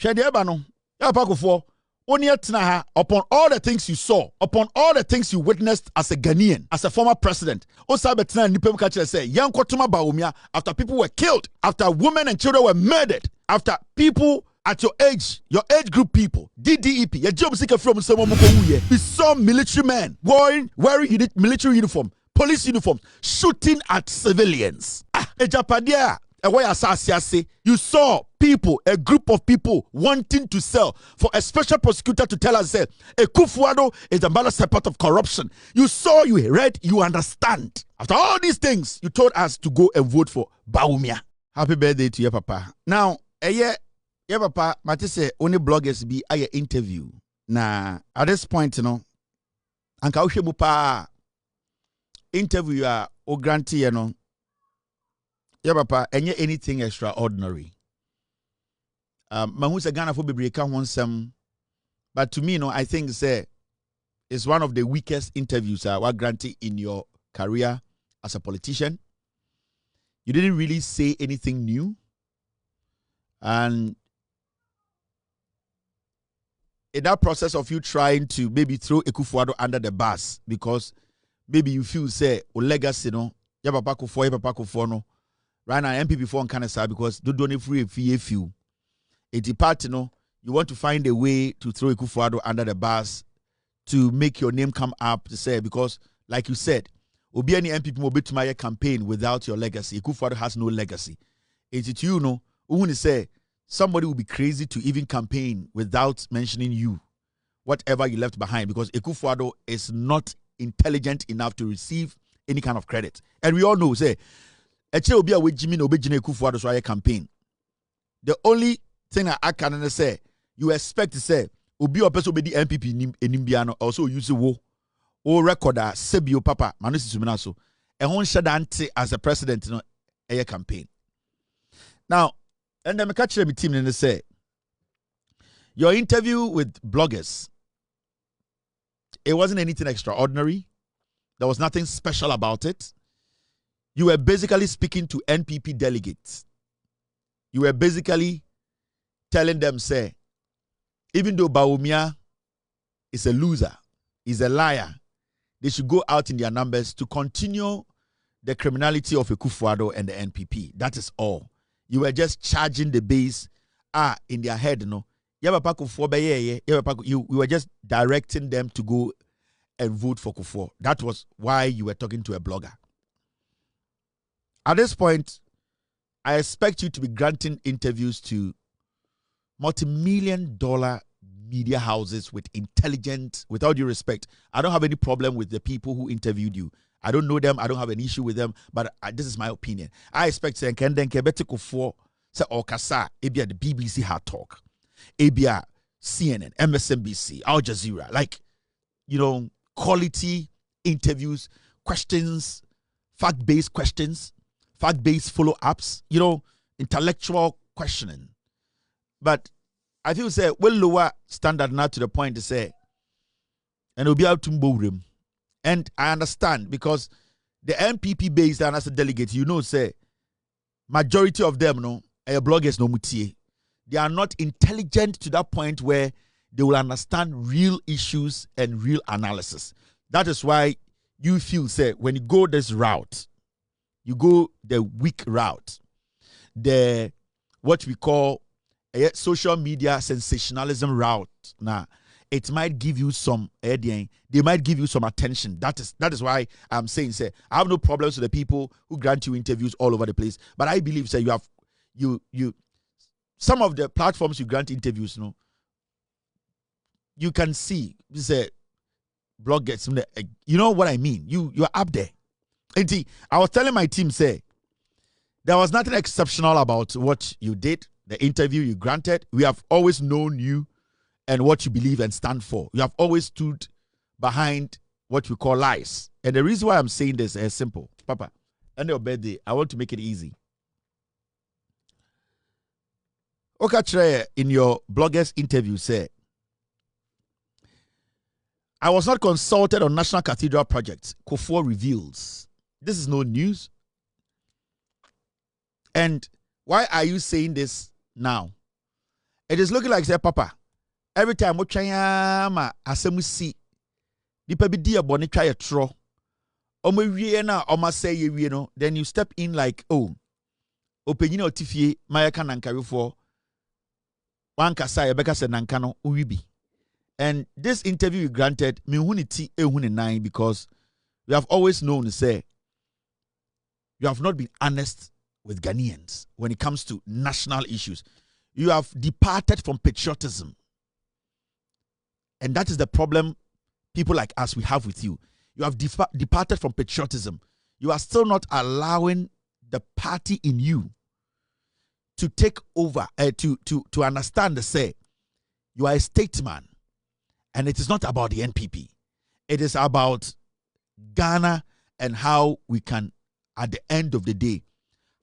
Shediebano, Yapakufo, Onyetnaha, upon all the things you saw, upon all the things you witnessed as a Ghanaian, as a former president, Osabetna Nipem Kachel say, Yankotuma Baumia, after people were killed, after women and children were murdered, after people at your age group people, DDEP, your job seeker from Samomuko, we saw military men wearing military uniform, police uniform, shooting at civilians. Ejapadia. You saw people, a group of people wanting to sell for a special prosecutor to tell us that a Kufour is a matter part of corruption. You saw, you read, you understand. After all these things, you told us to go and vote for Baumia. Happy birthday to your papa. Now, your papa, Mati say only bloggers be a interview. Now, at this point, you know, Anka Ushebupa interview o grantee, you know. Yeah, papa, and anything extraordinary. Mahusa Ghana for Bibrika wants some, but to me, no, I think it's one of the weakest interviews what granted in your career as a politician. You didn't really say anything new, and in that process of you trying to maybe throw a Kufour under the bus because maybe you feel say o legacy no, yeah, papa Kufour no. Right now, MPP for Canada because do don't free few. It's part, you know, you want to find a way to throw a Kufour under the bus to make your name come up to say because, like you said, Obi any MPP will be to my campaign without your legacy. Kufour has no legacy. It's you know, who say somebody will be crazy to even campaign without mentioning you, whatever you left behind, because Kufour is not intelligent enough to receive any kind of credit, and we all know say. Obi a we Jimmy no Obejine Kufour so your campaign. The only thing I can say, you expect to say Obi or person be the MPP enimbiano also use wo o recorder sebio papa manusi sumina so e hon shadante as a president no a campaign. Now, and then me catch me team and say your interview with bloggers, it wasn't anything extraordinary. There was nothing special about it. You were basically speaking to NPP delegates. You were basically telling them, say, even though Baumia is a loser, is a liar, they should go out in their numbers to continue the criminality of a Kufour and the NPP. That is all. You were just charging the base in their head, no. You were just directing them to go and vote for Kufour. That was why you were talking to a blogger. At this point, I expect you to be granting interviews to multi-million-dollar media houses with intelligent, with all due respect. I don't have any problem with the people who interviewed you. I don't know them. I don't have an issue with them. But this is my opinion. I expect say Kufour say Okasa, Abia the BBC Hard Talk, Abia CNN, MSNBC, Al Jazeera, like, you know, quality interviews, questions, fact-based questions. Fact-based follow-ups, you know, intellectual questioning. But I feel say well lower standard now to the point to say, and it'll be out to Mbowrim. And I understand because the MPP based and as a delegate, you know, say majority of them, no, bloggers no mutie. They are not intelligent to that point where they will understand real issues and real analysis. That is why you feel say when you go this route. You go the weak route, the what we call a social media sensationalism route. Now, it might give you some they might give you some attention. That is why I'm saying, say, I have no problems with the people who grant you interviews all over the place. But I believe, say, you some of the platforms you grant interviews, you know, you can see, say, bloggers, you know what I mean? You're up there. And I was telling my team, say, there was nothing exceptional about what you did, the interview you granted. We have always known you and what you believe and stand for. You have always stood behind what we call lies. And the reason why I'm saying this is simple. Papa, on your birthday, I want to make it easy. Okachre, in your bloggers interview, say, I was not consulted on National Cathedral project. Kufour reveals. This is no news. And why are you saying this now? It is looking like say papa. Every time we try ma asemu si nipa bi di abone twa ye tro. Omo wie na omo say ye wie no, then you step in like, oh, openyina otifie mayaka nankawefo wan kasa ye beka se nanka no uwibi. And this interview we granted me huniti ehuni nine because we have always known say you have not been honest with Ghanaians when it comes to national issues. You have departed from patriotism. And that is the problem people like us we have with you. You have departed from patriotism. You are still not allowing the party in you to take over, to understand the say, you are a statesman. And it is not about the NPP. It is about Ghana and how we can, at the end of the day,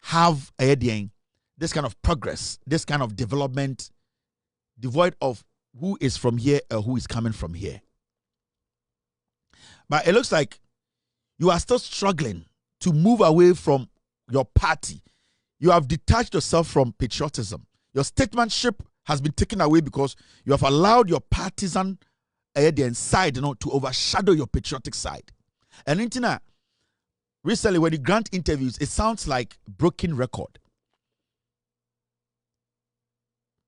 have this kind of progress, this kind of development, devoid of who is from here or who is coming from here. But it looks like you are still struggling to move away from your party. You have detached yourself from patriotism. Your statesmanship has been taken away because you have allowed your partisan side, to overshadow your patriotic side. And Intina, recently when you grant interviews, it sounds like broken record.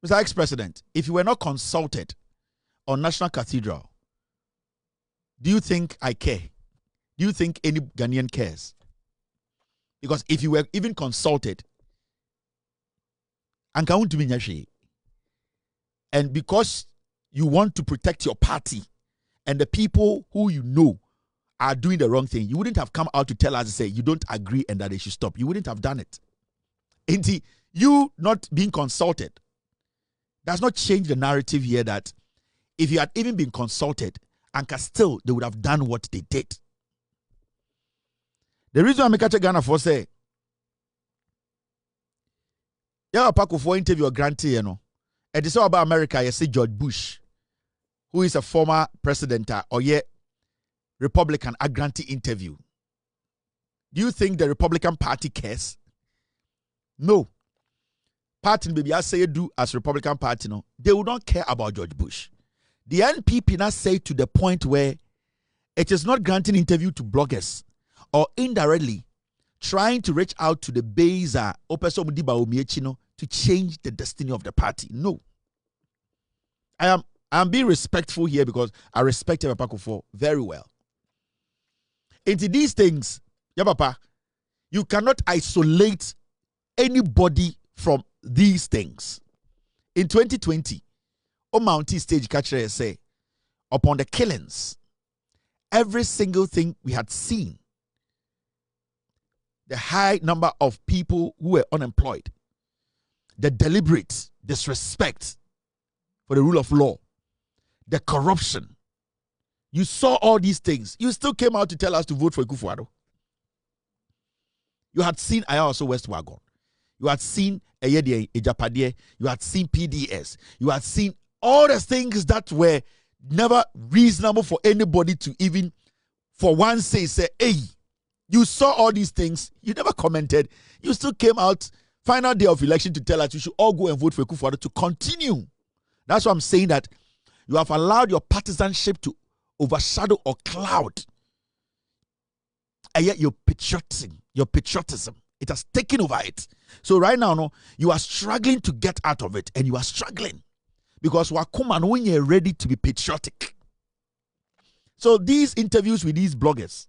Mr. Ex-President, if you were not consulted on National Cathedral, do you think I care? Do you think any Ghanaian cares? Because if you were even consulted, and because you want to protect your party and the people who you know are doing the wrong thing, you wouldn't have come out to tell us to say you don't agree and that they should stop. You wouldn't have done it. And you not being consulted does not change the narrative here that if you had even been consulted, and still they would have done what they did. The reason I make a Ghana for say, yeah, Kufour interview a grantee, and it's all about America. You see George Bush, who is a former president, or Republican, a grantee interview. Do you think the Republican Party cares? No. Party, maybe I say do as Republican Party, no, they will not care about George Bush. The NPP now say to the point where it is not granting interview to bloggers or indirectly trying to reach out to the base to change the destiny of the party. No. I am being respectful here because I respect Papa Kufour very well. Into these things, Papa, you cannot isolate anybody from these things. In 2020, on Mountain Stage Catcher say, upon the killings, every single thing we had seen, the high number of people who were unemployed, the deliberate disrespect for the rule of law, the corruption, you saw all these things. You still came out to tell us to vote for Kufour. You had seen also West Wagon. You had seen Ejapade. You had seen PDS. You had seen all the things that were never reasonable for anybody to even, for one say, hey, you saw all these things. You never commented. You still came out, final day of election, to tell us you should all go and vote for Kufour to continue. That's why I'm saying that you have allowed your partisanship to overshadow or cloud. And yet your patriotism, it has taken over it. So right now, no, you are struggling to get out of it, and you are struggling because when you're ready to be patriotic. So these interviews with these bloggers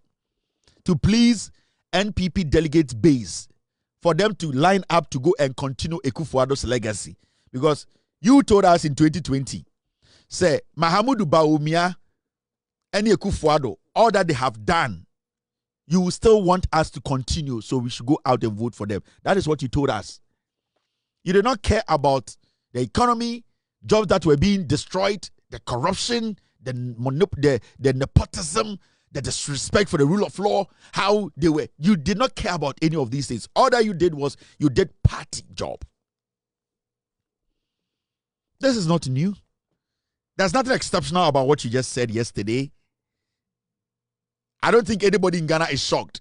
to please NPP delegates base for them to line up to go and continue Kufour's legacy, because you told us in 2020, say Mahamudu Bawumia and Kufour, all that they have done, you still want us to continue, so we should go out and vote for them. That is what you told us. You did not care about the economy, jobs that were being destroyed, the corruption, the nepotism, the disrespect for the rule of law, how they were. You did not care about any of these things. All that you did was you did party job. This is not new. There's nothing exceptional about what you just said yesterday. I don't think anybody in Ghana is shocked.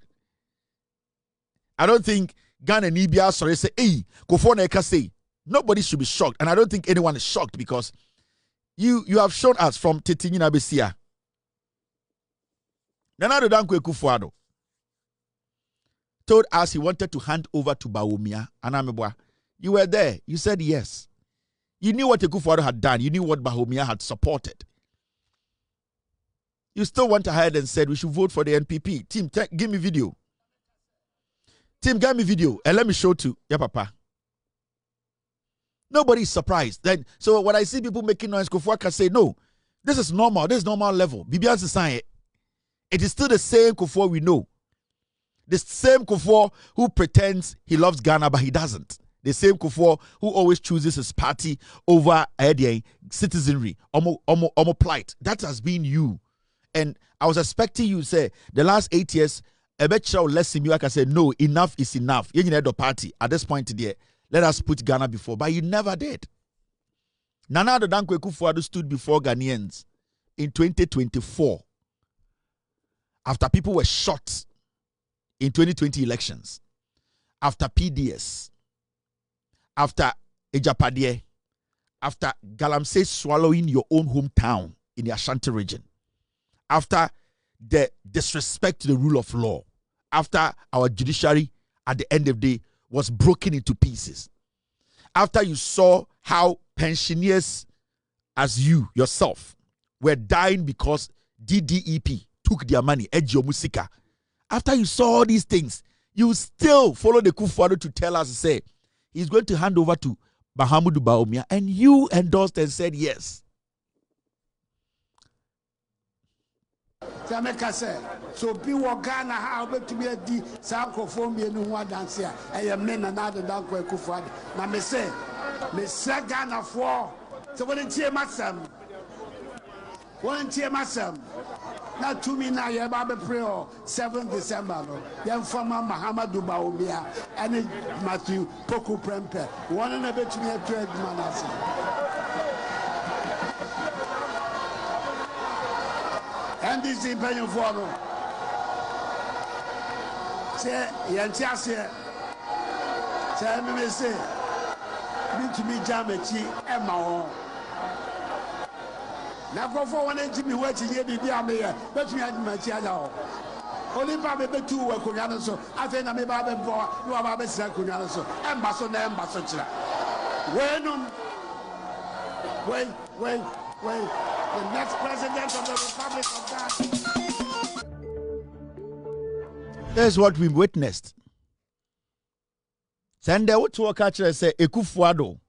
I don't think Ghana and Ibia sorry say, hey, Kufour neka say. Nobody should be shocked. And I don't think anyone is shocked because you have shown us from Tetinyina Besia. Nana Dankwa Kufour told us he wanted to hand over to Bawumia. Anamebwa, you were there. You said yes. You knew what Kufour had done. You knew what Bawumia had supported. You still went ahead and said we should vote for the NPP. Team, give me video. Team, give me video and let me show to your papa. Nobody's surprised. Then, so when I see people making noise, Kufour can say, no, this is normal. This is normal level. Bibian's sign. It is still the same Kufour we know. The same Kufour who pretends he loves Ghana, but he doesn't. The same Kufour who always chooses his party over citizenry, omo plight. That has been you. And I was expecting you to say, the last 8 years, I bet you less him. I can say, no, enough is enough. You need a party at this point today. Let us put Ghana before. But you never did. Nana Dankwa Kufour stood before Ghanaians in 2024 after people were shot in 2020 elections, after PDS, after Ejapadiye, after Galamsey swallowing your own hometown in the Ashanti region, after the disrespect to the rule of law, after our judiciary at the end of the day was broken into pieces, after you saw how pensioners as you yourself were dying because DDEP took their money, Ejio Musika. After you saw all these things, you still follow the Kufour to tell us, say, he's going to hand over to Mahamudu Bawumia, and you endorsed and said yes. So be Ghana how to be a D Sankophone no one dance here. I am men another Dankwa Kufour. Now me say Ghana for so when it's here masam. When it's here masam. Now to me now you have a prayer 7th December no. Then former Mahamudu Bawumia and Matthew Poku Prempe. One and a bit to me a trade man. And this is paying for no. Say, Yantia say, me say, need to be Jamachi, Emma. Now go for one engine, watching you be here, but me at my child. Only Baby 2 were Kunano, I think I may buy them for no Baby Kunano, Ambassador. When, the next president of the Republic of Ghana. That's what we witnessed. Send out to a catcher and say, Kufour.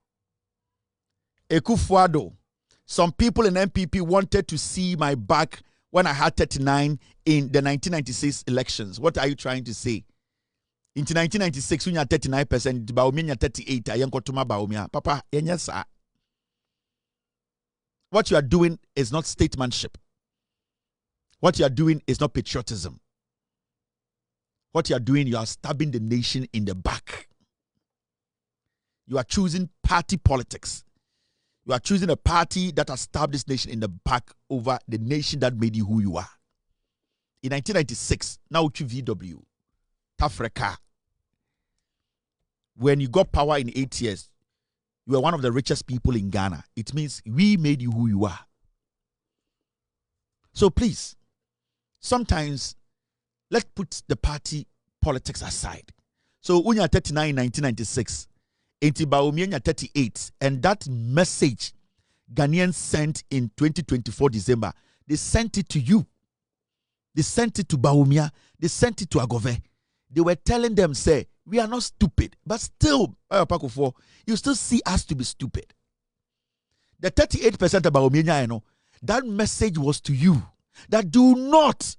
Some people in MPP wanted to see my back when I had 39 in the 1996 elections. What are you trying to say? In 1996, when you had 39%, Bawumia had 38%. I am Kotuma Bawumia. Papa, yes, what you are doing is not statesmanship. What you are doing is not patriotism. What you are doing, you are stabbing the nation in the back. You are choosing party politics. You are choosing a party that has stabbed this nation in the back over the nation that made you who you are. In 1996, now to VW, Tafreka, when you got power in 8 years, you are one of the richest people in Ghana. It means we made you who you are. So please, sometimes let's put the party politics aside. So when you're 39 in 1996, Enti Bawumia 38, and that message Ghanaians sent in 2024 December, they sent it to you. They sent it to Bawumia. They sent it to Agove. They were telling them, say, we are not stupid, but still, Kufour, you still see us to be stupid. The 38% of Bawumia, you know, that message was to you, that do not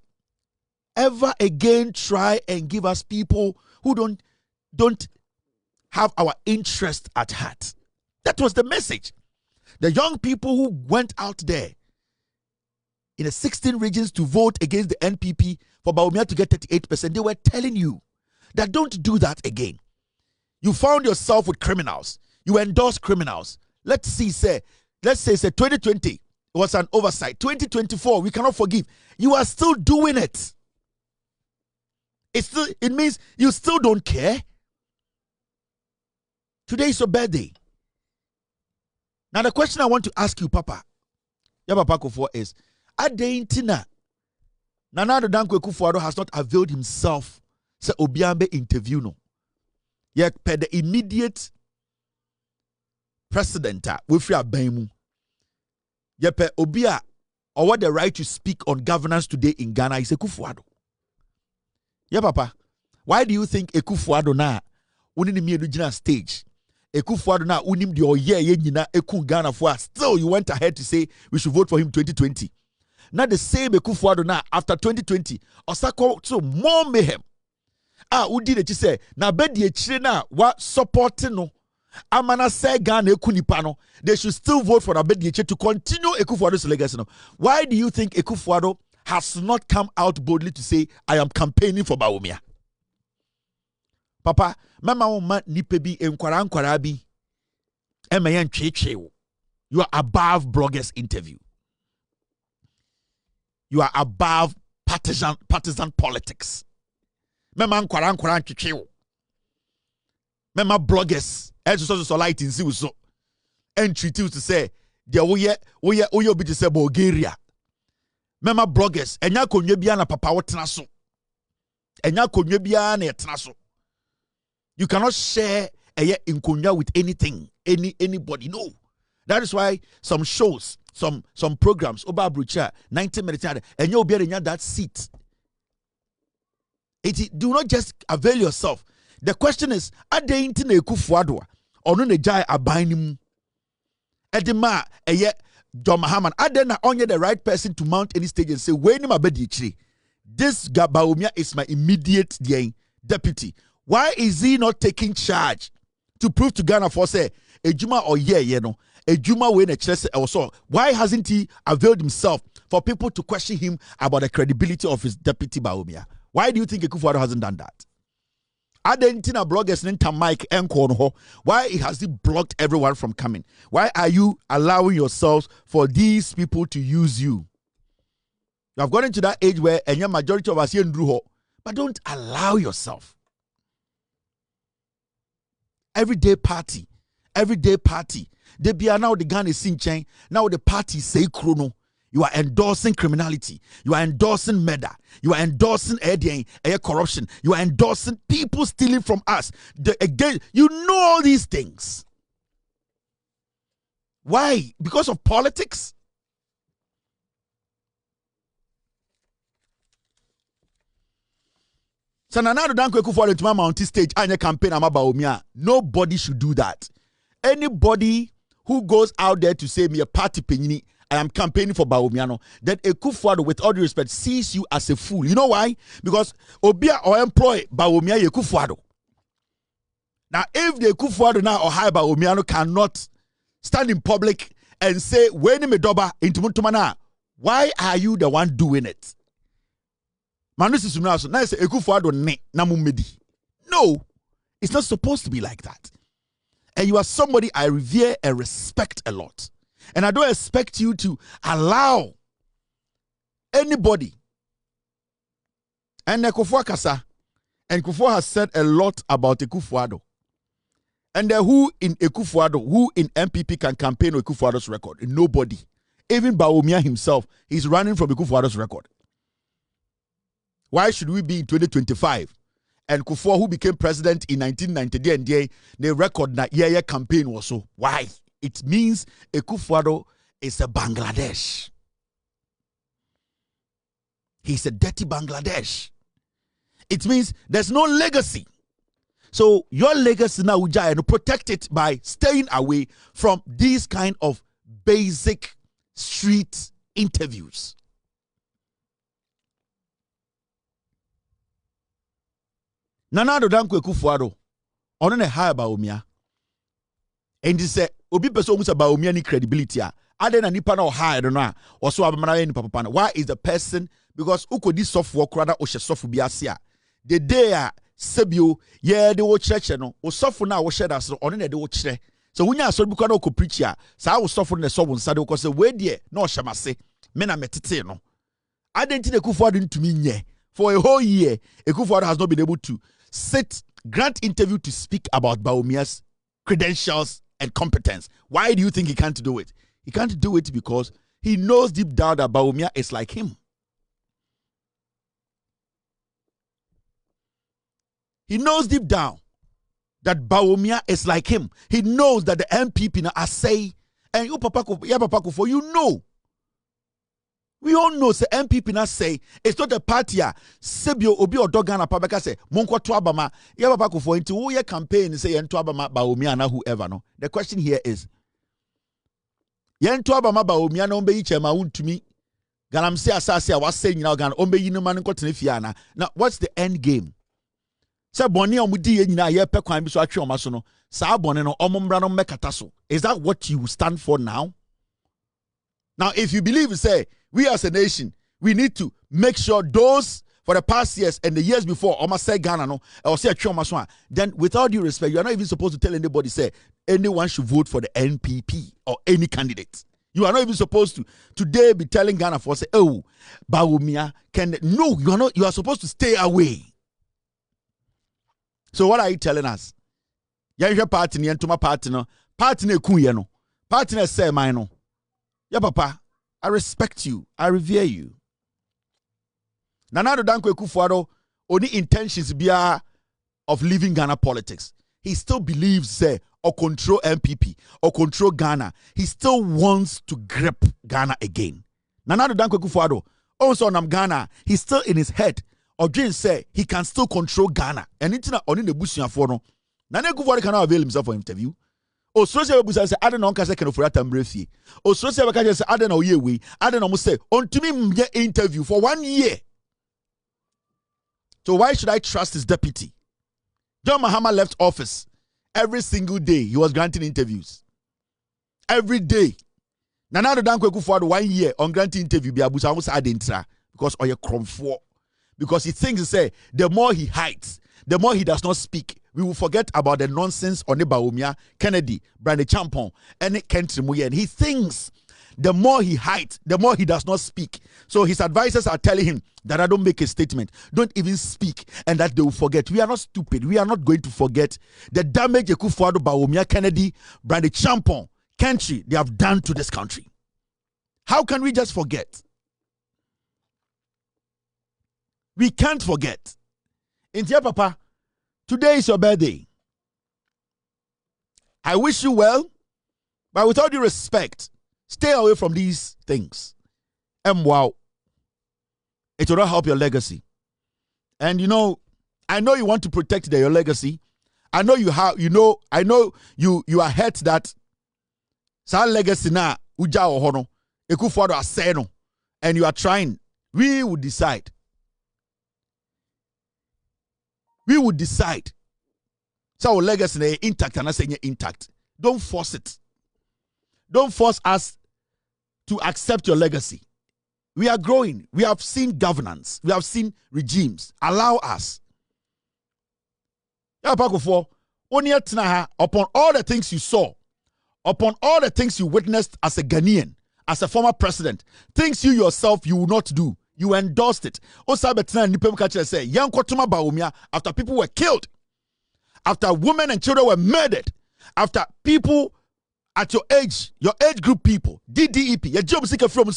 ever again try and give us people who don't have our interest at heart. That was the message. The young people who went out there in the 16 regions to vote against the NPP for Bawumia to get 38%, they were telling you that don't do that again. You found yourself with criminals. You endorse criminals. Let's say 2020 was an oversight. 2024, we cannot forgive. You are still doing it. It means you still don't care. Today is your birthday. Now the question I want to ask you, Papa, Papa Kufour, is Adeintina Nana Addo Dankwa Kufour has not availed himself se obiambe interview no. Yet per the immediate president we free aban yet per obia or what the right to speak on governance today in Ghana is a Kufour. Yeah, Papa. Why do you think a Kufour na uni ni original stage? A Kufour na unim di oye nyina eku Ghana for still you went ahead to say we should vote for him 2020. Not the same a Kufour na after 2020 osako so more mayhem. Udi de say na bedi echire na wa support no amana say Ghana eku nipa no they should still vote for Abedi Echire to continue Kufour's legacy no. Why do you think Kufour has not come out boldly to say I am campaigning for Bawumia? Papa, mama woma nipa bi enkwara bi emeyen twetwe. You are above bloggers interview. You are above partisan politics. Mema nkwara twetwe. Mema bloggers so light in so and treat you to say there we obi to say Bulgaria. Mema bloggers enya konwe bia na papa wotena so. Enya konwe bia na etena so. You cannot share a inkonya with anything, anybody. No. That is why some shows, some programs, Oba Brucha, 90 minutes, and you'll be in that seat. Do not just avail yourself. The question is, are they in Kufour or no jai abainim? Edema John Mahaman, are they not only the right person to mount any stage and say, when my Abedi this Bawumia is my immediate deputy. Why is he not taking charge to prove to Ghana for say Ejuma or Ejuma when a chess also? Why hasn't he availed himself for people to question him about the credibility of his deputy Bawumia? Why do you think Kufour hasn't done that? Adentina bloggers nenta Mike Enkorno. Why has he blocked everyone from coming? Why are you allowing yourselves for these people to use you? You have gotten to that age where a majority of us here in Druho, but don't allow yourself. Everyday party. They be now the Ghana is in chain. Now the party say chrono. You are endorsing criminality. You are endorsing murder. You are endorsing corruption. You are endorsing people stealing from us. Again, you know all these things. Why? Because of politics? So Nana Addo Dankwa Kufour into my mountain stage and campaign ama Bawumia. Nobody should do that. Anybody who goes out there to say me a party penini, I am campaigning for Bawumia, then a Kufour, with all due respect, sees you as a fool. You know why? Because Obia or employ Bawumia ye Kufour. Now, if the Kufour now or high Bawumia cannot stand in public and say, when me doba into Muntumana, why are you the one doing it? No, it's not supposed to be like that. And you are somebody I revere and respect a lot. And I don't expect you to allow anybody. And Kufour Kasa, and Kufour has said a lot about Kufour. And who in Kufour, who in MPP can campaign on Kufour's record? Nobody. Even Bawumia himself, he's running from Kufour's record. Why should we be in 2025? And Kufour, who became president in 1990, and the record that campaign was so. Why? It means Kufour is a Bangladesh. He's a dirty Bangladesh. It means there's no legacy. So your legacy now, Ujaya, protect it by staying away from these kind of basic street interviews. Nana Addo Dankwa Kufour ono ne high Bawumia. And he said, Obi person who say Bawumia ni credibility a. Ade na nipa na high no a. Oso abamana ni papa. Why is the person? Because uko di software krada o she software bi ase a. The day a sebio ye de wo church no. O software na wo share that so ono na de wo kire. So wunya asori bi kwa na ko preach a. Sa wo software na so won sade ko say we de na o hyemase. Me na metete no. Ade nti de Kufour ntumi nye. For a whole year, Kufour has not been able to grant interview to speak about Bawumia's credentials and competence. Why do you think he can't do it? He can't do it because he knows deep down that Bawumia is like him. He knows deep down that Bawumia is like him. He knows that the MPP now are say, and you Papa Kufour, you know. We all know say MPP now say it's not a party. Sebio obi odogana pabeka say monko to abama. Ya Papa Kufour into who your campaign say yen to abama Bawumia na whoever no. The question here is yen to abama Bawumia na ombe yiche ma untumi. Ganam say asase a was saying now gan ombe yinu man ko tenefiana. Now what's the end game? Say boni omudi ye nyina ye pe kwan bi so atwe omaso no. Sa boni no omombra no mekata so. Is that what you stand for now? Now if you believe say we as a nation, we need to make sure those for the past years and the years before, almost say Ghana, no, or say then without due respect, you are not even supposed to tell anybody, say, anyone should vote for the NPP or any candidate. You are not even supposed to today be telling Ghana for, say, oh, Bawumia, no, you are not, you are supposed to stay away. So what are you telling us? You're party, and to my partner, partner, Kuyano, partner, say, mine, yeah, papa. I respect you. I revere you. Nana Dankwa Kufour only intentions bia of leaving Ghana politics. He still believes say or control MPP or control Ghana. He still wants to grip Ghana again. Nana Dankwa Kufour also on Ghana. He's still in his head. Or Jane say he can still control Ghana. And it's not only the Bushia for no. Nana Kufour cannot avail himself for interview. O Srosia Busa say, I don't know, Kasa can for that embrace. O Srosia Bakaja say, I don't know, we, I don't know, say, on to me interview for 1 year. So why should I trust his deputy? John Mahama left office. Every single day, he was granting interviews. Every day. Nana Dankwa Kufour 1 year on granting interview, Biabusa was adentra because of your cromfort. Because he thinks, say, the more he hides, the more he does not speak, we will forget about the nonsense on the Bawumia, Kennedy, Brandy Champon, and Kentry Muye. And he thinks the more he hides, the more he does not speak. So his advisors are telling him that I don't make a statement, don't even speak, and that they will forget. We are not stupid. We are not going to forget the damage Kufour, Bawumia, Kennedy, Brandy Champon, Kentry, they have done to this country. How can we just forget? We can't forget. Intia Papa, today is your birthday. I wish you well, but with all due respect, stay away from these things. And wow, it will not help your legacy. And you know, I know you want to protect your legacy. I know you have, I know you are hurt that sa legacy na uja ohono Kufour aseno, and you are trying. We will decide. We would decide. So our legacy is intact and I say intact. Don't force it. Don't force us to accept your legacy. We are growing. We have seen governance. We have seen regimes. Allow us. Upon all the things you saw, upon all the things you witnessed as a Ghanaian, as a former president, things you yourself you will not do. You endorsed it. After people were killed, after women and children were murdered, after people at your age group people, DDEP, your job seeker from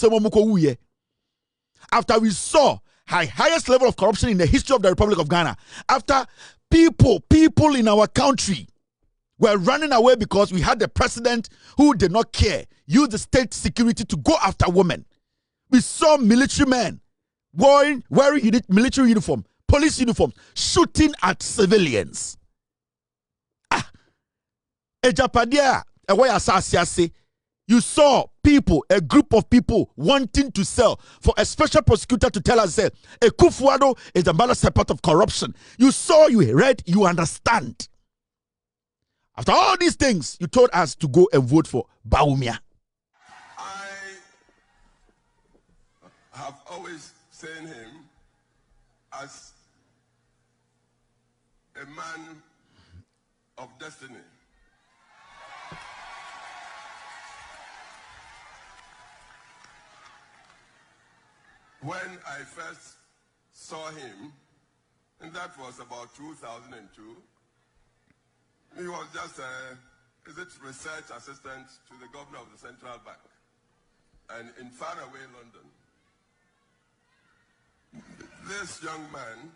after we saw highest level of corruption in the history of the Republic of Ghana, after people in our country were running away because we had the president who did not care, use the state security to go after women. We saw military men wearing military uniform, police uniform, shooting at civilians. You saw people, a group of people wanting to sell for a special prosecutor to tell us that Kufour is another part of corruption. You saw, you read, you understand. After all these things, you told us to go and vote for Bawumia. I have always seen him as a man of destiny. When I first saw him, and that was about 2002, he was just a is it research assistant to the governor of the central bank, and in faraway London. This young man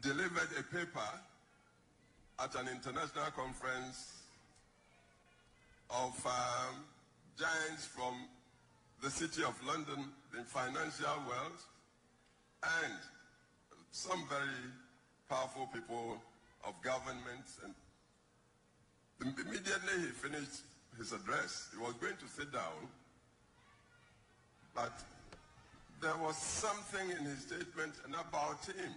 delivered a paper at an international conference of giants from the city of London, the financial world, and some very powerful people of government. And immediately he finished his address, he was going to sit down, but there was something in his statement and about him.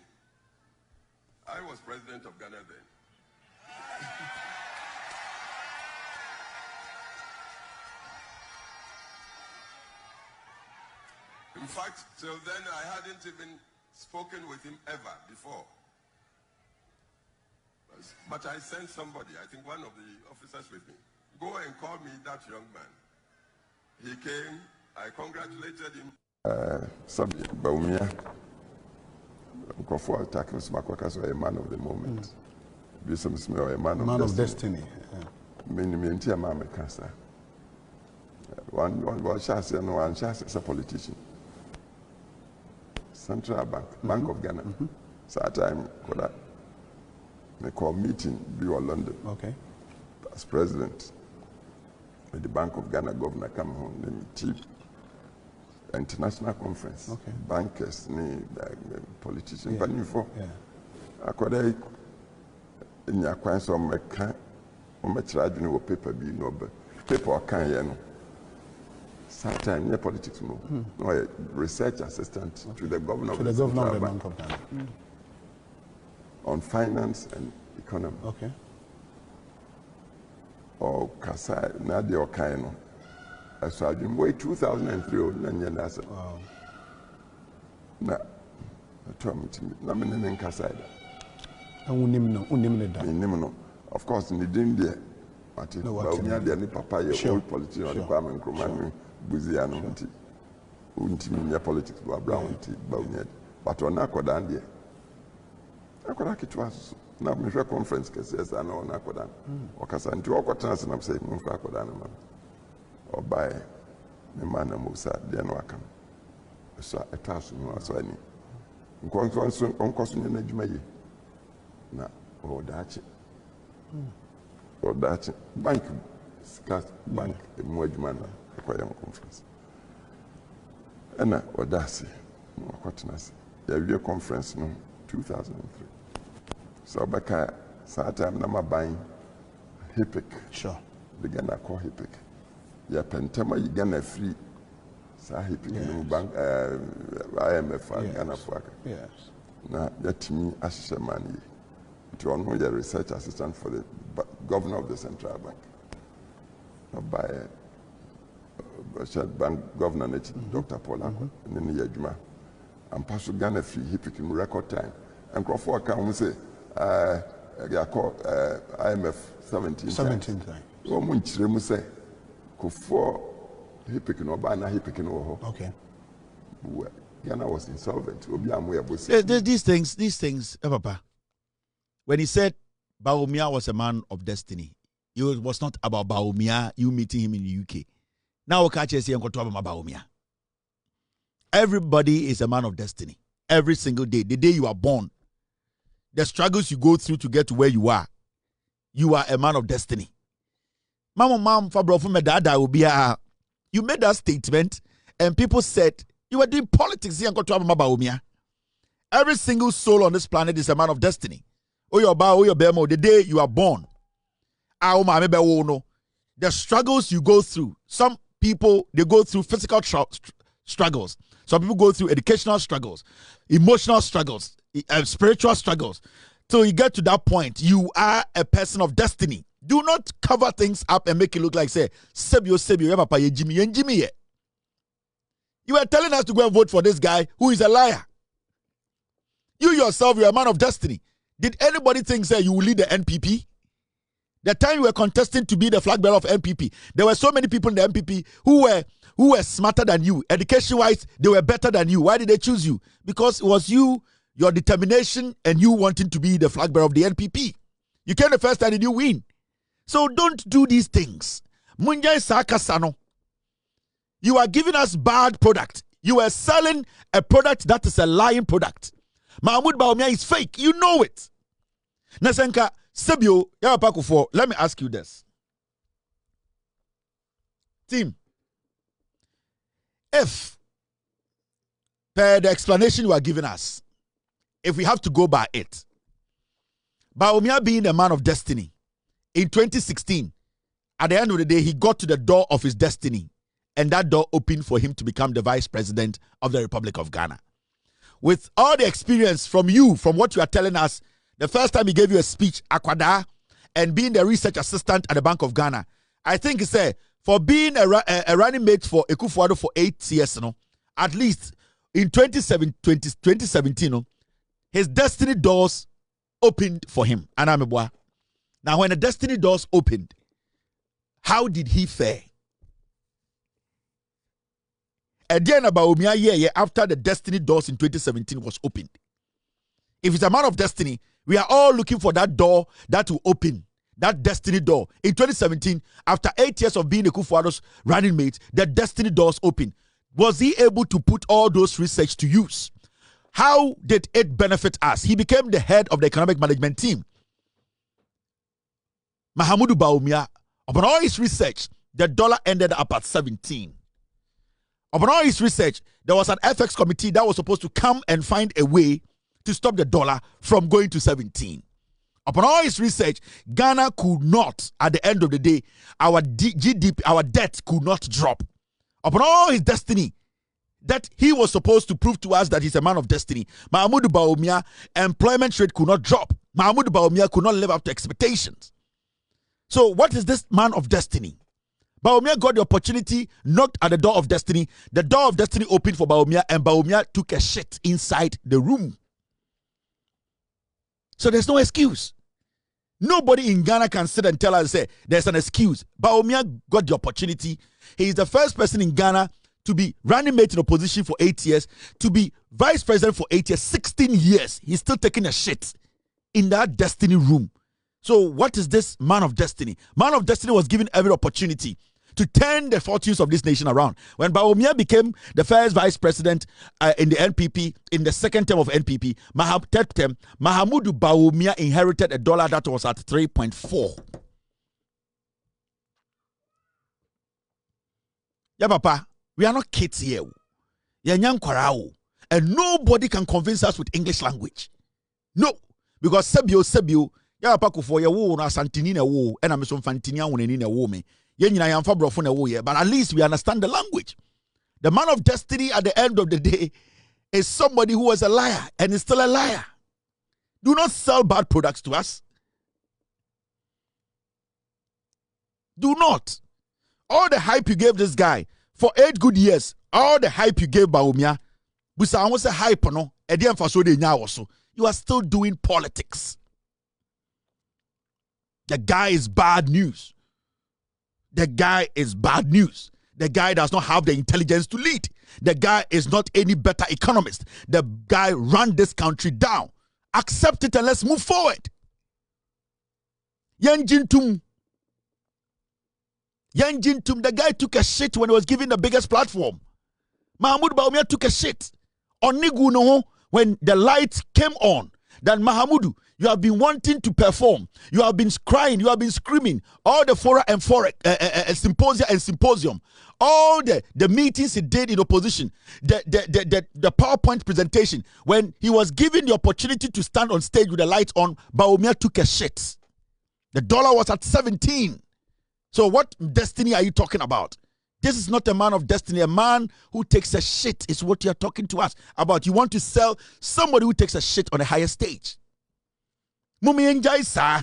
I was president of Ghana then. In fact, till then I hadn't even spoken with him ever before. But I sent somebody, I think one of the officers with me, go and call me that young man. He came, I congratulated him. Baumia, Kufour attacking Smakwaka's a man of the moment. Bisum smell a man of destiny. Many Mama cancer. One chance and one chance as a politician. Central Bank, Bank of Ghana. So at time, they call meeting, be in London. Okay. As president, the Bank of Ghana governor come home, name chief. International conference. Okay. Bankers, politicians, but for I could in your coins on my can on my traditional paper be no paper can you know. Sometimes no politics no. No a research assistant to the governor of the Bank of Ghana. On finance and economy. Okay. Or Kasai, Nadia or Kaino. So I didn't wait 2003 or wow. Na told me to me, na me name Kasai. No. Of course, in the day, but we had any papa, your old politician, or the Kwame Nkrumah, Buziano, unti politics, brown tea, but on Akodan, I could have it was now me conference cases and on Akodan. Or Kasan to Okotan, and I'm saying, Akodan. Or by the man of Musa, the Anuakam. So a task so any. On costing an edge, na or that. Or that bank, bank, the Mwedge man, a conference. And or that's it. There will be a conference no 2003. So back at Saturday, I'm buying HIPIC. Sure. The Ghana call HIPIC. Ya pentama you Ghana free sahipi in bank IMF Ghana for yes na that me assistant man to Onua the research assistant for the governor of the central bank by bank governor Dr. Paul and then Yajuma and pass Ghana free he pick in record time and Kufour can say they call IMF 17 times o mun chire mu say Kufour he picking up and he picking over. Okay. Ghana was insolvent. These things, Papa. When he said Bawumia was a man of destiny, it was not about Bawumia, you meeting him in the UK. Now catch us here and talk about Bawumia. Everybody is a man of destiny. Every single day, the day you are born, the struggles you go through to get to where you are a man of destiny. Mom, you made that statement, and people said you were doing politics here and got to Bawumia. Every single soul on this planet is a man of destiny. The day you are born, the struggles you go through. Some people they go through physical struggles. Some people go through educational struggles, emotional struggles, spiritual struggles. So you get to that point, you are a person of destiny. Do not cover things up and make it look like, say, Sebio, you are telling us to go and vote for this guy who is a liar. You yourself, you are a man of destiny. Did anybody think, say, you will lead the NPP? The time you were contesting to be the flag bearer of NPP, there were so many people in the NPP who were smarter than you. Education-wise, they were better than you. Why did they choose you? Because it was you, your determination, and you wanting to be the flag bearer of the NPP. You came the first time and you win. So don't do these things. Munjai Sakasano. You are giving us bad product. You are selling a product that is a lying product. Mahmoud Bawumia is fake. You know it. Nasenka, Sebio, Kufour, let me ask you this. Team, if, per the explanation you are giving us, if we have to go by it, Bawumia being a man of destiny, in 2016, at the end of the day, he got to the door of his destiny, and that door opened for him to become the vice president of the Republic of Ghana. With all the experience from you, from what you are telling us, the first time he gave you a speech, Akwada, and being the research assistant at the Bank of Ghana, I think he said, for being a running mate for Kufour for 8 years, at least in 2017, his destiny doors opened for him. Anameboa. Now, when the destiny doors opened, how did he fare? Again, about a year after the destiny doors in 2017 was opened. If it's a man of destiny, we are all looking for that door that will open, that destiny door. In 2017, after 8 years of being a Kufour's running mate, the destiny doors open. Was he able to put all those research to use? How did it benefit us? He became the head of the economic management team. Mahamudu Bawumia, upon all his research, the dollar ended up at 17. Upon all his research, there was an FX committee that was supposed to come and find a way to stop the dollar from going to 17. Upon all his research, Ghana could not, at the end of the day, our GDP, our debt could not drop. Upon all his destiny, that he was supposed to prove to us that he's a man of destiny, Mahamudu Bawumia, employment rate could not drop. Mahamudu Bawumia could not live up to expectations. So what is this man of destiny? Bawumia got the opportunity, knocked at the door of destiny. The door of destiny opened for Bawumia, and Bawumia took a shit inside the room. So there's no excuse. Nobody in Ghana can sit and tell us, say, there's an excuse. Bawumia got the opportunity. He is the first person in Ghana to be running mate in opposition for 8 years, to be vice president for 8 years, 16 years. He's still taking a shit in that destiny room. So what is this man of destiny? Man of destiny was given every opportunity to turn the fortunes of this nation around. When Bawumia became the first vice president in the NPP, in the second term of NPP, third term, Mahamudu Bawumia inherited a dollar that was at 3.4. Yeah, Papa, we are not kids here. Yeah, and nobody can convince us with English language. No, because Sebio, yeah, Papa Kufour, ya wo na santini na wo, ena meso mfantini ya woneni na wo me. Ye nyina yamfa brofo na wo ye, but at least we understand the language. The man of destiny at the end of the day is somebody who was a liar and is still a liar. Do not sell bad products to us. Do not. All the hype you gave this guy for 8 good years, all the hype you gave Bawumia, busa won say hype no, e dey emfaso de nya woso. You are still doing politics. The guy is bad news. The guy is bad news. The guy does not have the intelligence to lead. The guy is not any better economist. The guy ran this country down. Accept it and let's move forward. Yan Jintum, the guy took a shit when he was given the biggest platform. Mahamudu Bawumia took a shit. On Nigu no, when the lights came on, then Mahamudu, you have been wanting to perform. You have been crying. You have been screaming. All the fora and symposia and symposium. All the meetings he did in opposition. The PowerPoint presentation. When he was given the opportunity to stand on stage with the lights on, Bawumia took a shit. The dollar was at 17. So what destiny are you talking about? This is not a man of destiny. A man who takes a shit is what you're talking to us about. You want to sell somebody who takes a shit on a higher stage. Mumi enjoy, sir.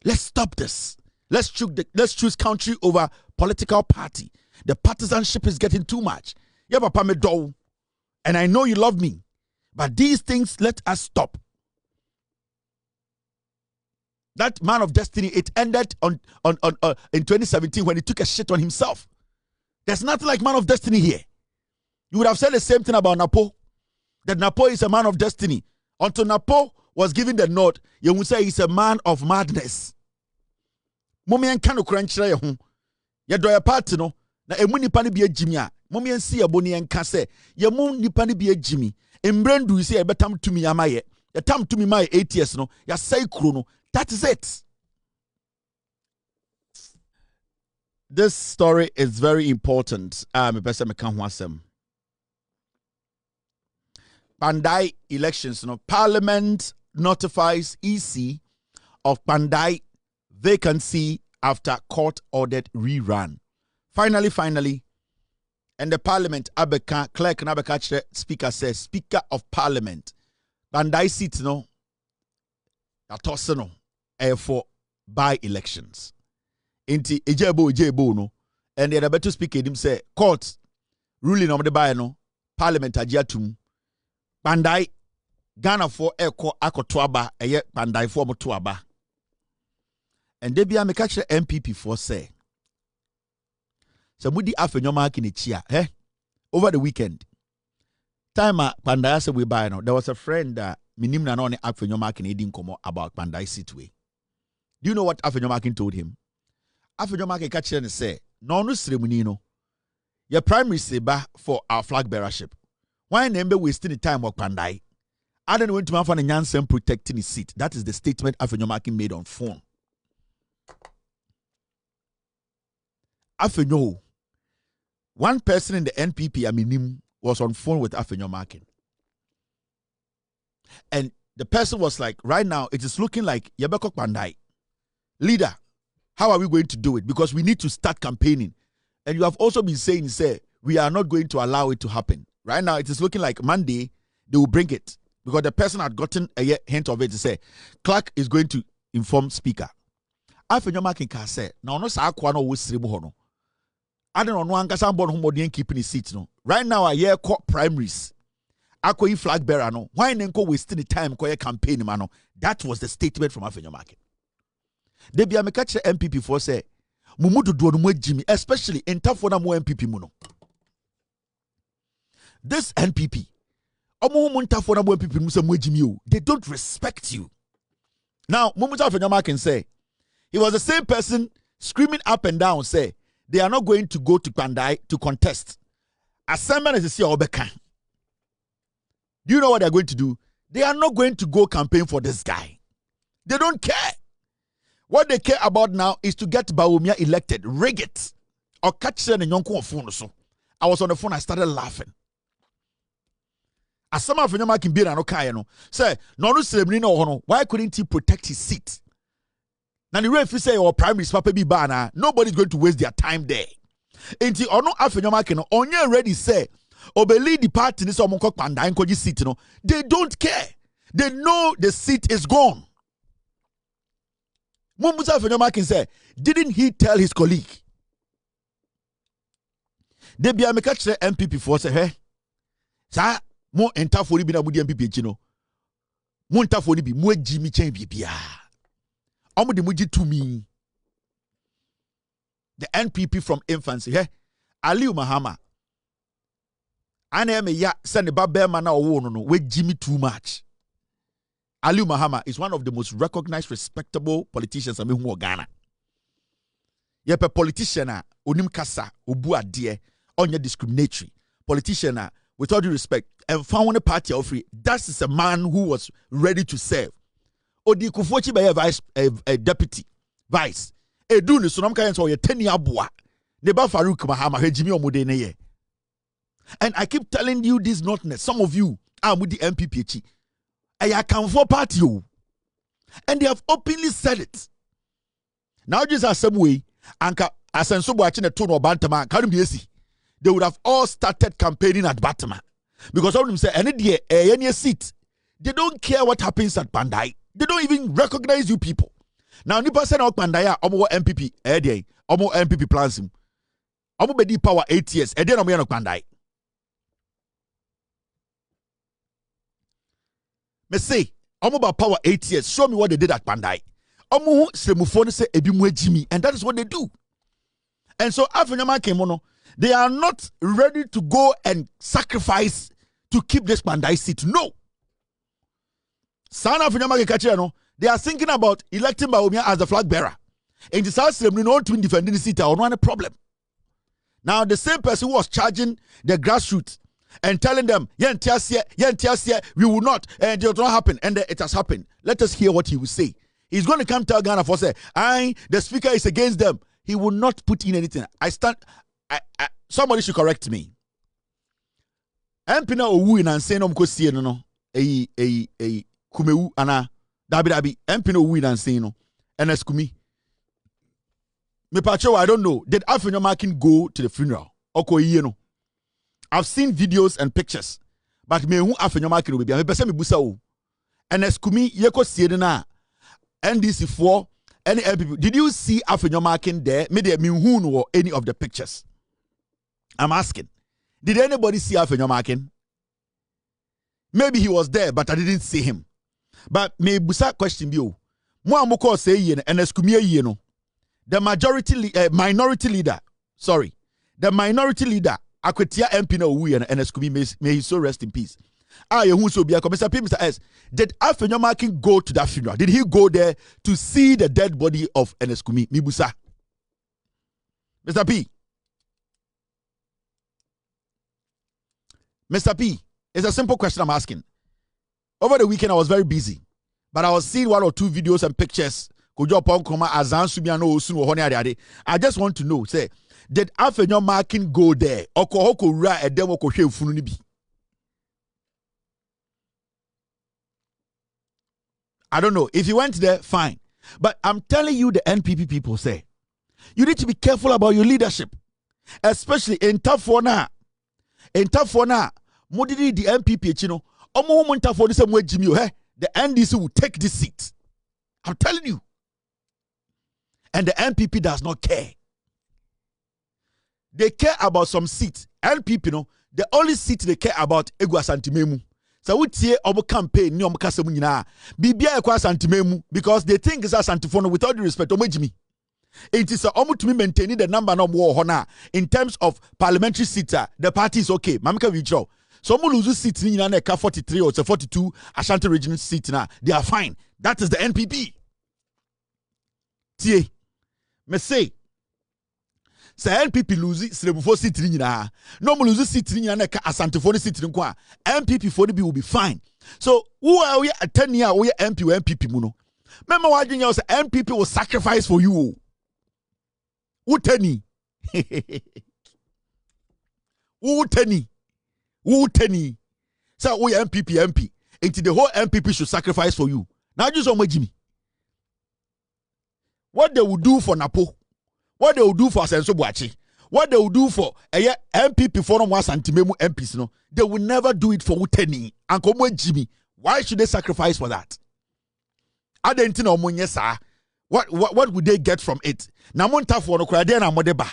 Let's stop this. Let's choose country over political party. The partisanship is getting too much. Yeah, Papa me do, and I know you love me, but these things let us stop. That man of destiny, it ended in 2017 when he took a shit on himself. There's nothing like man of destiny here. You would have said the same thing about Napo. That Napo is a man of destiny. Until Napo was giving the nod, you would say he's a man of madness. Mommy and Kano Crunch, ya do a party no, na emu nipa ni be a Jimmy. Mommy and see a boni and kase, ya moon nipa ni be a Jimmy. Embrendu you say a betam to me amaye. Ya tam to me my 8 years no, ya say chrono. That is it. This story is very important. Me person me kan ho asem. Pandai elections, Parliament notifies EC of Pandai vacancy after court-ordered rerun. Finally, and the Parliament, Abeka, clerk and Abeka speaker says, Speaker of Parliament, Pandai seat, atoseno, for by-elections. Inti, ejebo, no, and the other speaker, him say, court, ruling of the by, Parliament, ajiatum, Pandai, Ghana for Eko Akotuaba, a Pandai for Motuaba. And they be a catch MPP for say. So Mudi Afenyoma in chia, over the weekend. Time Pandai said we buy no. There was a friend that Minim na no Afenyoma in Edin Komo about Pandai Sitwe. Do you know what Afenyoma told him? Afenyoma catch and say, no ceremony no. Your primary seba for our flag bearership. Why nembe wasting the time of Pandai? I don't want to have an Nyansen protecting his seat. That is the statement Afenyoma made on phone. Afenyo, one person in the NPP, Aminim, was on phone with Afenyoma. And the person was like, right now, it is looking like Yabeko Pandai. Leader, how are we going to do it? Because we need to start campaigning. And you have also been saying, say, we are not going to allow it to happen. Right now, it is looking like Monday, they will bring it. Because the person had gotten a hint of it to say, Clark is going to inform speaker. Afenyoma can say, now no sa akwa no wo sirimu ho no. I don't know Ankasa born homodian keeping his seat no. Right now, a year court primaries. Akwa flag bearer no. Why nenko wasting the time ko campaign man? That was the statement from Afenyoma. They be a mekache MPP for say, Mumudu do no Jimmy, especially in tough one more MPP muno. This NPP, they don't respect you. Now, Mumuta Afenyoma can say, he was the same person screaming up and down, say, they are not going to go to Pandai to contest. Assembly is a Obeka. Do you know what they're going to do? They are not going to go campaign for this guy. They don't care. What they care about now is to get Bawumia elected. Rig it. Or catch them in Yonko phone. So I was on the phone, I started laughing. As some of them can be an okayano. Say, no ceremony no. Why couldn't he protect his seat? Now the if you say or primary papa be banner, nobody's going to waste their time there. Enti ono Afenyoma can onye ready say obeli the party this omonko Pandai nkoji seat no. They don't care. They know the seat is gone. Mumusa Afenyoma can say, didn't he tell his colleague? They be a catch the MPP for say, hey, sa mo entafori bi na mudi MPP chino. Mo entafori bi mo Jimmy chen bibia. Omo de muji to me. The NPP from infancy, hey, Aliu Mahama. Ane me ya send the babema na owo no we Jimmy too much. Aliu Mahama is one of the most recognized, respectable politicians in Ghana. Yepe politician onim kasa obu ade onye discriminatory politician with all due respect and found a party of free. That is a man who was ready to serve. Odi Kufour be vice deputy vice. Edu ni sonom kan so ye 10 year boa. Neba Farouk Mahama hejimi omude ne ye. And I keep telling you this notness. Some of you are with the MPP. I can for party. And they have openly said it. Now just as some way, Anka Asenso watching a tone of Bantama, they would have all started campaigning at Batama. Because all of them say, any seat. They don't care what happens at Pandai. They don't even recognize you people. Now, Nipa send out Pandaya, Omo MPP, Omo MPP plans him. Omo Bedi power 8 years, Ede no Moyano Pandai. Me say, Omo ba power 8 years, show me what they did at Pandai. Omo Semufone say Ebimwe Jimmy, and that is what they do. And so, Afenyoma Kemono, they are not ready to go and sacrifice to keep this Pandai seat. No. Sana Afunyama Kachia no, they are thinking about electing Bawumia as the flag bearer. And this house them no to defending the seat or no problem. Now the same person who was charging the grassroots and telling them, we will not, and it will not happen, and it has happened. Let us hear what he will say. He's going to come tell Ghana for say, the speaker is against them. He will not put in anything. Somebody should correct me. Empina owu in and say no mko no kumewu ana dabi empina owu in and say no eskumi. Me pacho, I don't know. Did Afunyama go to the funeral? Oko no. I've seen videos and pictures, but me who Afunyama will be. Me pese me busa o. Eskumi yeko siye na NDC 4 any MPP. Did you see Afunyama there? Me who know any of the pictures? I'm asking. Did anybody see Afunyama? Maybe he was there, but I didn't see him. But me busa question bi o. Mo amoko say ye na eskumi ye no. The minority leader, the minority leader, Akwetia MP na Uwi and Eskumi, may he so rest in peace. Who so be a Mr. P. Mr. S. Did Afunyama go to that funeral? Did he go there to see the dead body of Eskumi? Mibusa. Mr. P. Mr. P. It's a simple question I'm asking. Over the weekend, I was very busy, but I was seeing 1 or 2 videos and pictures. I just want to know, say, did Afunyama go there? I don't know. If you went there, fine. But I'm telling you, the NPP people say, you need to be careful about your leadership. Especially in tough one now. In tough one now, the NPP, the NDC will take this seat. I'm telling you. And the NPP does not care. They care about some seats. NPP, the only seat they care about is Santimemu. So we tie obo campaign ni omo kasem nyina. Bibia ekwa Santimemu because they think it's a Santifono without the respect omo jimi. It is omo to me maintaining the number no more na in terms of parliamentary seats. The party is okay. Mamika withdraw. So omo lose seats ni nyina na ka 43 or 42 Ashanti regional seats na. They are fine. That is the NPP. Tie me say NPP lose Srebufo seat ni nyina no mo lose seat ni nyina na ka Asantefo ni seat nko a NPP for the will be fine. So who are we at 10 year we MP or NPP mu no remember what you say NPP will sacrifice for you who teni so we MP until the whole NPP should sacrifice for you. Now just on Jimmy. What they will do for Napo, what they will do for Asenso Boachi, what they will do for MPP forum was Santimemu MPs, no, they will never do it for Uteni and Komo Jimmy. Why should they sacrifice for that? I didn't know what would they get from it? Namonta for no Kradena Modeba.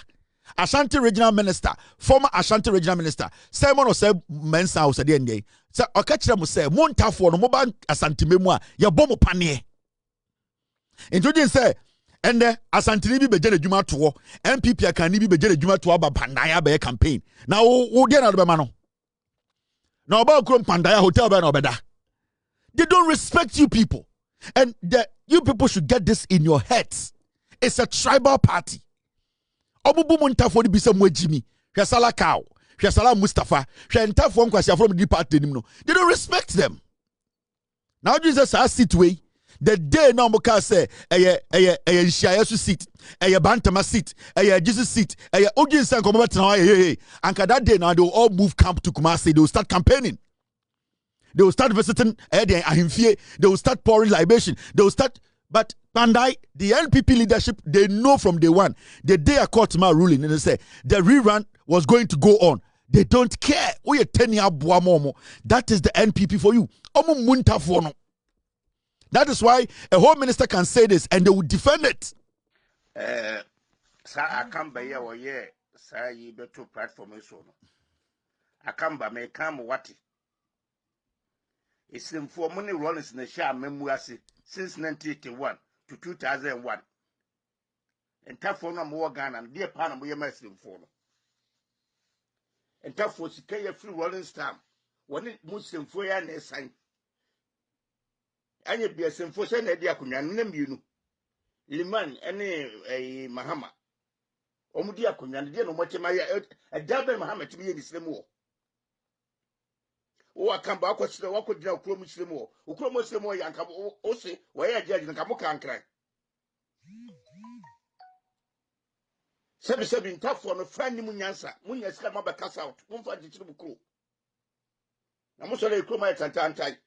Ashanti regional minister, former Ashanti regional minister, Simon or Seb Mensa or Sadiende. So Okachira must say, Monta for no Moban Asantimemua, ya bomo panie. Introducing say, and Asantini be bejele juma to MPP akani be bejele juma to aba pandaya be campaign. Now wo dey na do be ma no. Now about krom pandaya hotel be na obeda. They don't respect you people. And you people should get this in your heads. It's a tribal party. Obubu montafo ni bisa mwejimi. Hwesala Cow, Hwesala Mustafa, Hwentafo nkwasi from the party nim no. They don't respect them. Now Jesus has sit way. The day no moka say Shiayesu seat, Bantama seat, Jesus seat, Ojin San come and that day now they will all move camp to Kumasi. They will start campaigning. They will start visiting Ahimfie. They will start pouring libation. They will start. But Pandai, the NPP leadership, they know from day one. The day a court ruling, and they say the rerun was going to go on. They don't care. That is the NPP for you. That is why a home minister can say this and they will defend it. I come by your year, sir, you better platform so. I come by me come what it's in for money runners in the share memory since 1981 to 2001. And tough for no more gun and dear Panama, we are messing for. And tough for Sikaya free rolling stamp. When it Muslim for an sign. anye bia semfo se na di akonwa no na mienu liman ene mahama omudi akonwa no de no mochema ya adabe mahama timi ye nisremu wo wo akamba akwosire wakodina okrom sremu wo okrom sremu wo yanka o se wo ya jaji nka mo kankran sebi ntafo no frani mu nyansa munya sika mabaka south mumfa gichiri bukuru na musole ikrom ya tantantai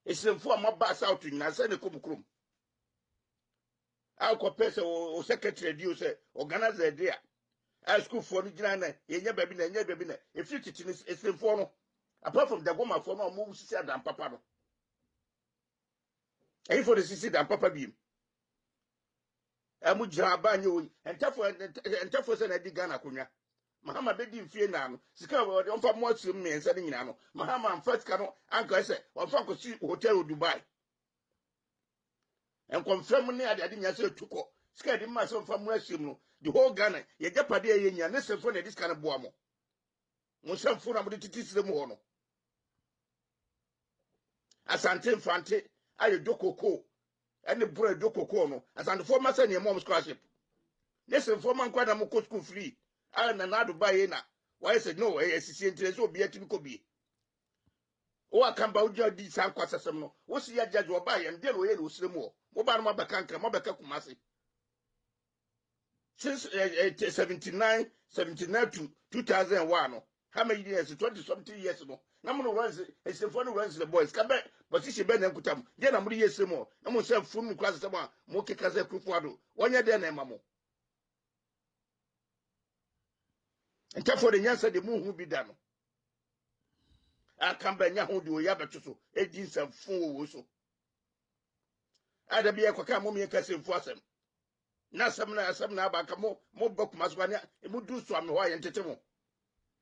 esemfo amaba south nyina se ne ko bukuru a ko pese o secretary di o se organizer dia a school for no gina na yenya baby na efi titi ni esemfo no apart from the goma for no mo sisi adam papa no e for the sisi adam papa bi amu jaba nyo entafo se na di Ghana konwa mahama be di mfie na no sika we on fa mo asum mensa ni nyina no mahama amfa sika no anka se on fa ko si hotel Dubai en confirm ni ade nya se tuko sika di ma se on fa mo asum no the whole Ghana ye japade ye nya ne se fo na dis kana boa mo mo se fo na mo titi sire mo ho no asante mfante ayo dokoko ene bro dokoko no asante fo ma se ne mom scholarship ne se fo man kwa na mo ko school free na Dubai na why said no sisi interest obi atimi ko bi o akamba uja di san kwasasem no wo si ya judge oba ye ndel wo ye no sremu wo ba no mabeka nka mabeka kumase since 79 to 2001 no how many years 20 something years no na mo no runs esemfo no runs the boys ka be position be na nkutam de na mo ye sremu na mo se funu class sem a mo keka se Kufour wonye de na emamo ntafo de nyansa de muhu bi da no akamba nya ho de oya beto so edi nsamfo wo so ada bi ekwa ka mo me kase mfu asem na asem na aba ka mo bakuma so ne mu du so am ho aye ntete mo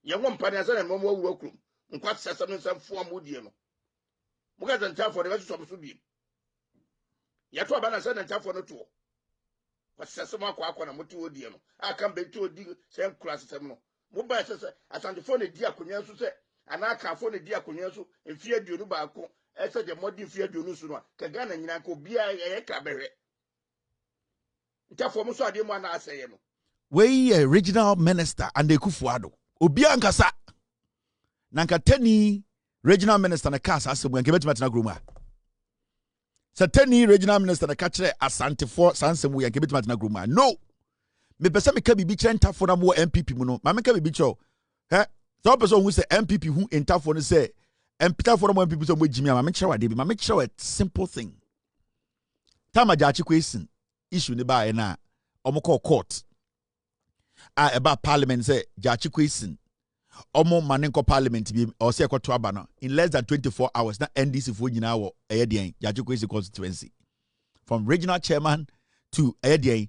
ye wo mpa ne na mo wu akrum nkwa sasem nsamfo amodie no mo ga ntafo de beto so bi ya to aba na se ntafo no to wasasem akwa na moti odie no akamba to odi se nkura sasem no mo ba se asante fo na di akonwa so se ana ka fo na di akonwa so mfie aduonu baako ese de modi mfie aduonu so no ka Ghana nyina ka obi ye ka behwe ntafo mo so ade mo ana aseye no we regional minister and the Kufour obi ankasa nanka tani regional minister na kasa asemu yanke betima tena groma satani regional minister na ka kire asante fo sansemu yanke betima tena groma no me pese me ka bibi kire ntafo na mo MPP mu no ma me ka bibi kire he so person who say MPP who ntafo no say ntafo na mo MPP so mo jimi ma me kire wade bi ma me kire a simple thing tama jachi question issue ne ba na omoko court about parliament say jachi question omo manenko parliament bi or say ekoto aba no in less than 24 hours na NDC fo nyina wo eyedien jachi question constituency from regional chairman to eyedien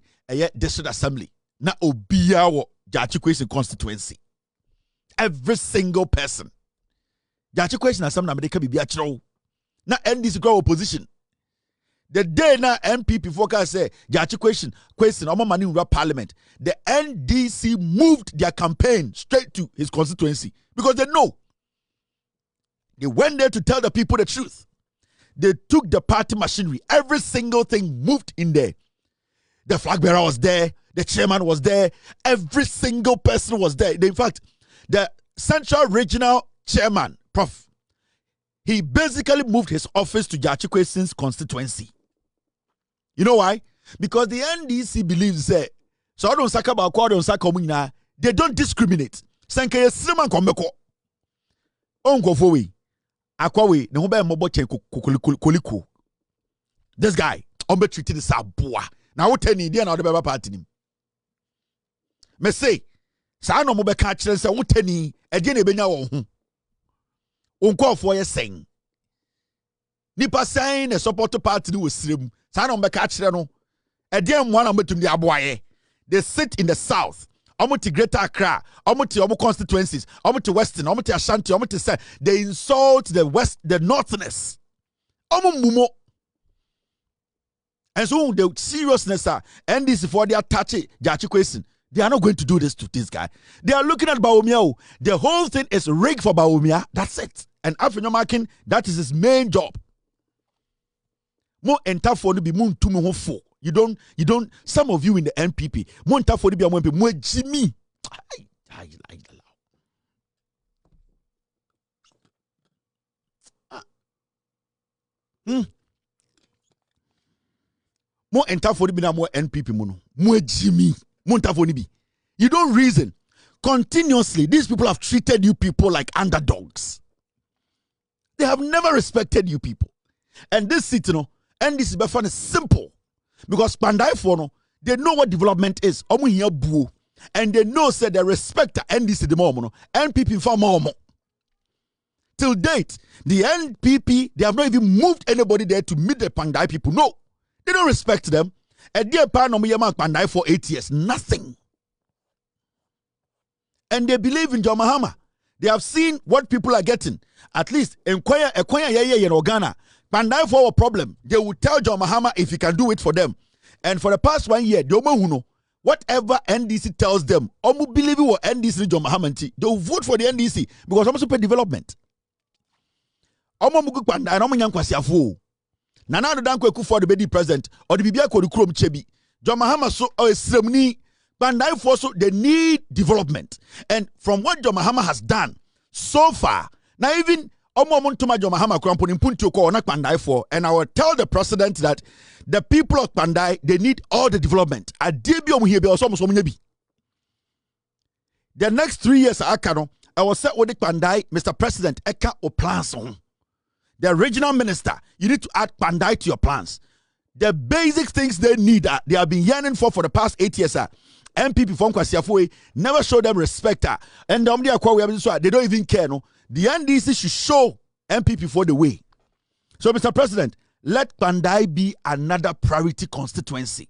district assembly na obia wo jachi question constituency every single person jachi question assembly na medeka bibia kire na NDC go opposition the day na MPP focus say jachi question omo mani in parliament the NDC moved their campaign straight to his constituency because they know they went there to tell the people the truth. They took the party machinery, every single thing moved in there. The flag bearer was there, the chairman was there, every single person was there. In fact, the central regional chairman, Prof, he basically moved his office to Jachi Question's constituency. You know why? Because the NDC believes that so I don't saka ba kwa don't saka omina, they don't discriminate. Sanke yesriman komeko. Ongo fowi. Akwawe ne ho ba mobo chen koliko. This guy ombe treated the sabua. Na wo tani dia na wo de beba party nim. Me say sa no mo be ka kire se wo tani e de na ebenya wo ho. Onkofo ye sen. Nipa sen na support party ni wo sirem. Sa no mo be ka kire no e de mo na metum di aboaye. They sit in the south. Omuti Greater Accra, omuti omu constituencies, omuti Western, omuti Ashanti, omuti South. They insult the West, the Northness. Omu mumo. And so the seriousness and this for their touchy Jachi question. They are not going to do this to this guy. They are looking at Bawumia. The whole thing is rigged for Bawumia. That's it. And Afinyomakin, that is his main job. Mo entafo no be mo ntumi ho fo. You don't some of you in the NPP mo entafo no be mo MP mo Jimmy. Mo entafo no be na mo NPP mo no. Mo Jimmy. Mo entafo no be. You don't reason. Continuously, these people have treated you people like underdogs. They have never respected you people. And this seat, you know, and this is simple. Because Pandai for no, they know what development is. And they know say they respect the NDC the more, NPP for more. Till date, the NPP, they have not even moved anybody there to meet the Pandai people. No, they don't respect them. And they pan on Pandai for 8 years. Nothing. And they believe in John Mahama. They have seen what people are getting. At least, in Ghana, Pandai for a problem. They will tell John Mahama if he can do it for them. And for the past 1 year, they know whatever NDC tells them, Omu believe what NDC John Mahama, they will vote for the NDC because Omu support development. Omu mugu Pandai, Omu nyankwasi afutuo. Nana do dankwe Kufour the president or the bibia ko krom chebi. John Mahama so sremni. Pandai for so they need development. And from what John Mahama has done so far, now even John Mahama Krampon Punto ko na Pandai for, and I will tell the president that the people of Pandai, they need all the development. The next 3 years, I will set with the Pandai, Mr. President, Eka o plans on. The regional minister, you need to add Pandai to your plans. The basic things they need, they have been yearning for the past 8 years. MPP from Kwasiafoe never show them respect. And they don't even care. No, the NDC should show MPP for the way. So, Mr. President, let Pandai be another priority constituency.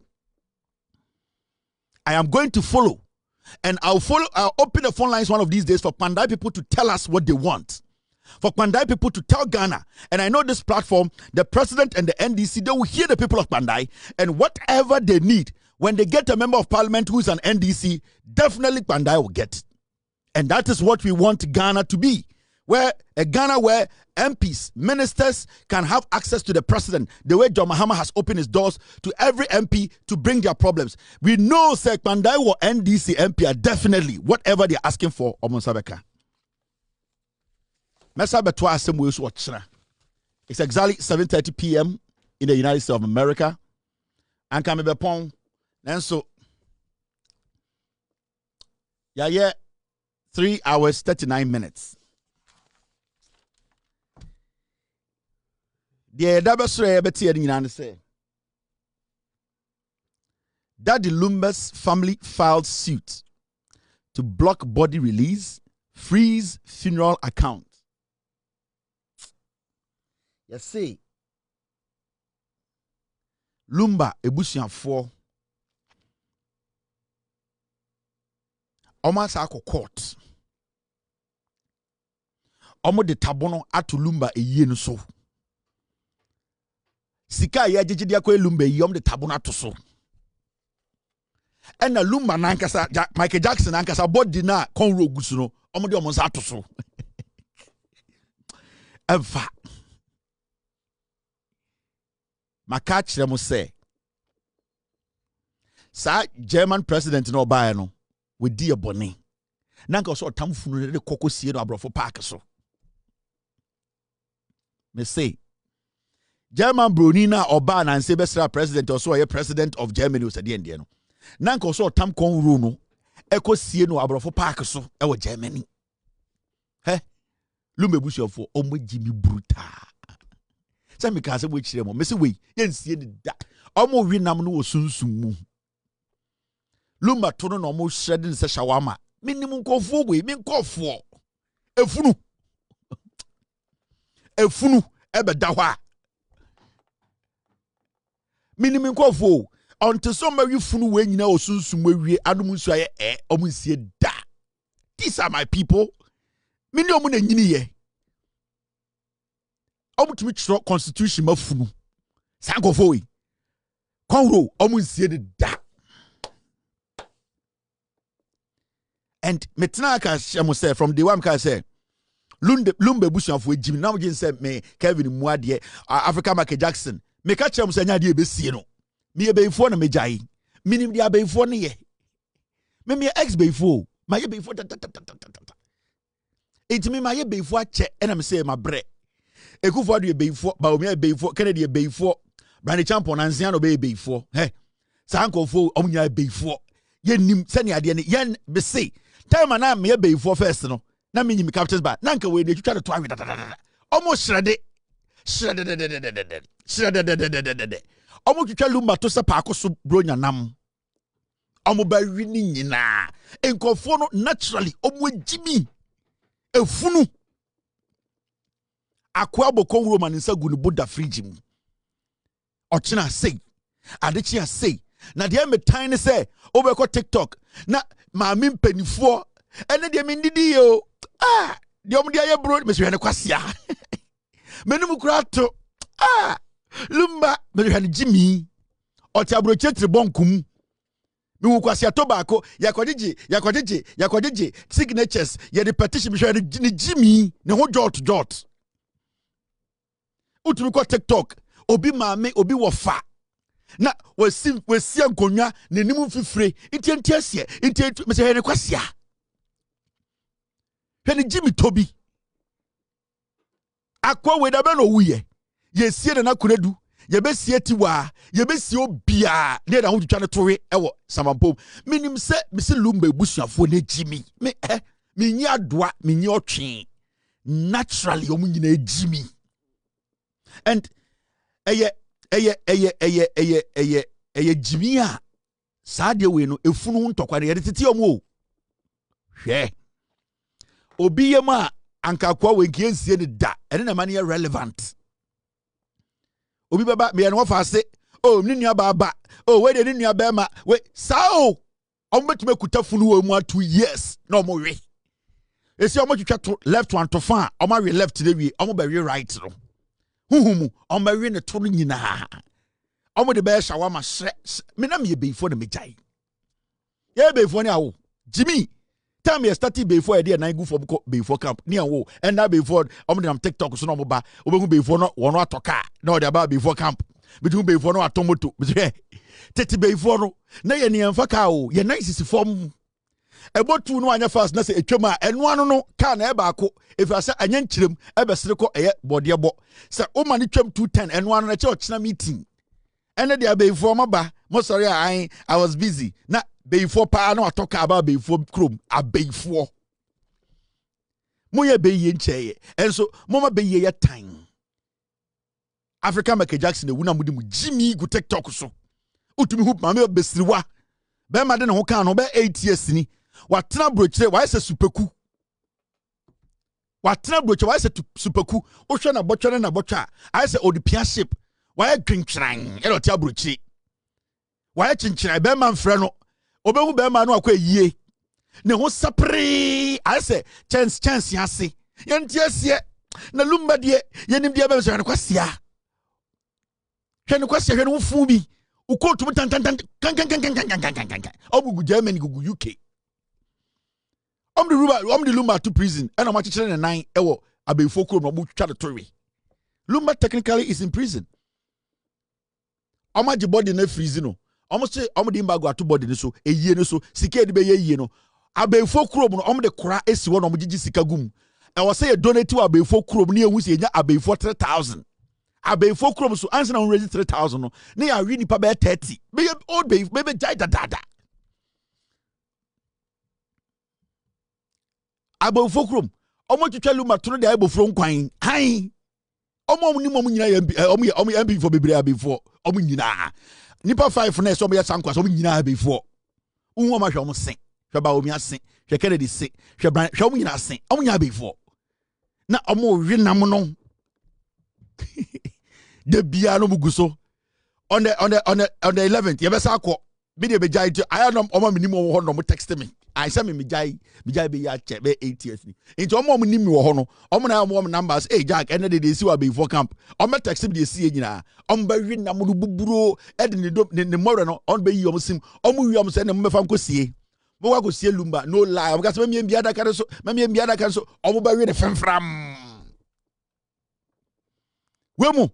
I am going to follow. And I'll open the phone lines one of these days for Pandai people to tell us what they want. For Pandai people to tell Ghana. And I know this platform, the president and the NDC, they will hear the people of Pandai. And whatever they need, when they get a member of parliament who is an NDC, definitely Pandai will get it. And that is what we want Ghana to be. Where a Ghana where MPs, ministers can have access to the president, the way John Mahama has opened his doors to every MP to bring their problems. We know say Pandai or NDC MP are definitely whatever they're asking for. It's exactly 7:30 p.m. in the United States of America. And come be and so, yeah, 3 hours, 39 minutes. The Dabasre Betty and say Daddy Lumba's family filed suit to block body release, freeze funeral account. Yes, see, Lumba Ebusian 4. Oma sa court. Omo de tabono atu Lumba eye no so. Sika ya jeje akwa Lumba eye de tabono atu so. Ena Lumba nankasa Michael Jackson nankasa body na konro gusu no. Omo de omo sa atu so. Eva. Maakye mo say. Sa German president no buy no. With dear Bonnie. Nanka so tamfunu de koko sie no abrofo park so. Me say German Brunina Oba na nse besra president or so president of Germany was the end no. Nanka so tam kon ru no eko sie no abrofo park so e wo Germany. He Lumbebusiofo omo Jimmy bruta. Say me ka se we chire mo. Me say we yen sie ni da. Omo wi nam no wo sunsun mu. Lumba tono no mo shredding se shawama. Minimum Kufour we min Kufour. Efunu. Efunu ebe dahwa. Minimum Kufour. Until somebody funu we nyina osunsun we adum nsu aye omunsie da. These are my people. Mini omu na nyini ye. Omu tumi tro constitution mafunu. San Kufour we. Konro omunsie da. And Metanaka say from the one can say Lumbe Bush of Jim now say me Kevin Muadie Africa Maakye Jackson me ka chem say nya de besie no me ye beifo na mejai minim dia beifo ne ye me ex beifo ma ye beifo etimi ma ye beifo ache na me say ma bre Kufour de beifo ba omi beifo Kennedy beifo brand champion ansia no be beifo he sankofo omunya beifo ye nim sani ade ne yen be say time na me beifo first no na me nyimi captains ba na nka we de twitwa de to awe omo shrede omo twitwa lumba to se paako so bronya nam omo ba wi ni nyina enkofo no naturally omo jimi efunu akwa boko wuro man nsa gu ne boda fridge mu ochina sei adechi asei na de me tiny say obekọ TikTok na ma me mpanifo ene de me ndidi yo de om de aye bro me hwe ne kwasia menum kura to lumba me hwe ne jimi oti abro chetri bonkum me wu kwasia to baako yakodije signatures ye de petition me hwe ne jimi ne ho jot utumi ko TikTok obi maame obi wofa na wasi ankonwa nenim fifire ntiantiasie ntiantu me se he ne kwasia he ne Jimmy Tobi akwa we da be no wuye ye sie na kuredu ye be sie tiwa ye be sie obia ne da ho twitwa ne towe ewo samampom minim se me se lumba ebusuafo ne Jimmy me nyi adoa me nyi otwe naturally omunyina Jimmy and eye Jimmy a saade we no efunu ntokwa ye tete omo hwe obi yem a anka kwa we nkie nsie ne da ene na mane relevant obi baba me no fa se ni nua baba we de ni nua ba ma we sao ombetime kuta funu we mu 2 years na omo we esi omo twitwa to left one to fan omo we left de we omo ba we right no huhumu omo we ne to no nyina omo de be shawama hre me na me beifo na mejai ye beifo ni awo Jimmy time you started before e dey na go for before camp ni awo and that before omo dem TikTok so no mo ba obehu before no wono atoka na o dey about before camp between before no atomoto tete before no na ye ne mfa ka o ye nice form ebotu no anya fast na se etwam a eno ano no ka na e ba ako if asa anya nkyirem e be sere ko eye bode bo se o ma ne twam 210 eno ano na che o chena meeting ene dia before maba mo sorry I was busy na before pa na atoka about before chrome a before mo ye be ye ncheye enso mo ma be ye ya time Africa Maakye Jackson e wuna mudi mu Jimmy go TikTok so utumi hoop ma me besiriwa be ma de ne ho kan no be 8 years ni watena brochire wa ese superku watena brochire wa ese superku o hwe na botwere na botwa a ese odipia ship wa adwenkyran e lotia brochire wa chinchin be ma mfre no obehu be ma no akwa yie ne ho sapre a ese chance ase yentiasie na lumba de yenim de be so ne kwasia hwe ne kwasia hwe ne fu bi ukotu tan kan obugu Germany gugu UK the lumba to prison and I'm actually 9 ewo abefo krom no butwa de towe lumba technically is in prison omaji body na freeze no almost the imbago ato body ni so eyie ni so sika de be yie no abefo krom no de kora esi wo no gigi sika gum e wo say you donate to abefo krom ni ehu se nya abefo 3000 abefo krom so answer na raise 3000 no na ya wi nipa be 30 be old be jai dada abefo krom omo twetwa luma to no de abofro nkwan han omo ni mo nyina omo MP for bebre abefo omo nyina nipa 5 na so omo ya sankwa so omo nyina abefo unwo ma hwe omo sen hwe ba omi asen hwe Kennedy sen hwe bran hwe omo nyina asen omo nya abefo na omo wi nam no the bia no muguso on the 11th yebesa akọ bi de be jai I am omo minimum ho no mo text me I say me jai be ya che be 8 years ni into omo minimum wo ho no omo na omo numbers Jack and they see wa before camp omo text me dey see nyina omo ba wi na mo buburo e de ne more no on be yi omo sim omo wi omo say ne mo fa nko sie mo wa ko sie lumba no lie omo ka say me bia da kan so omo ba wi ne femfram wemu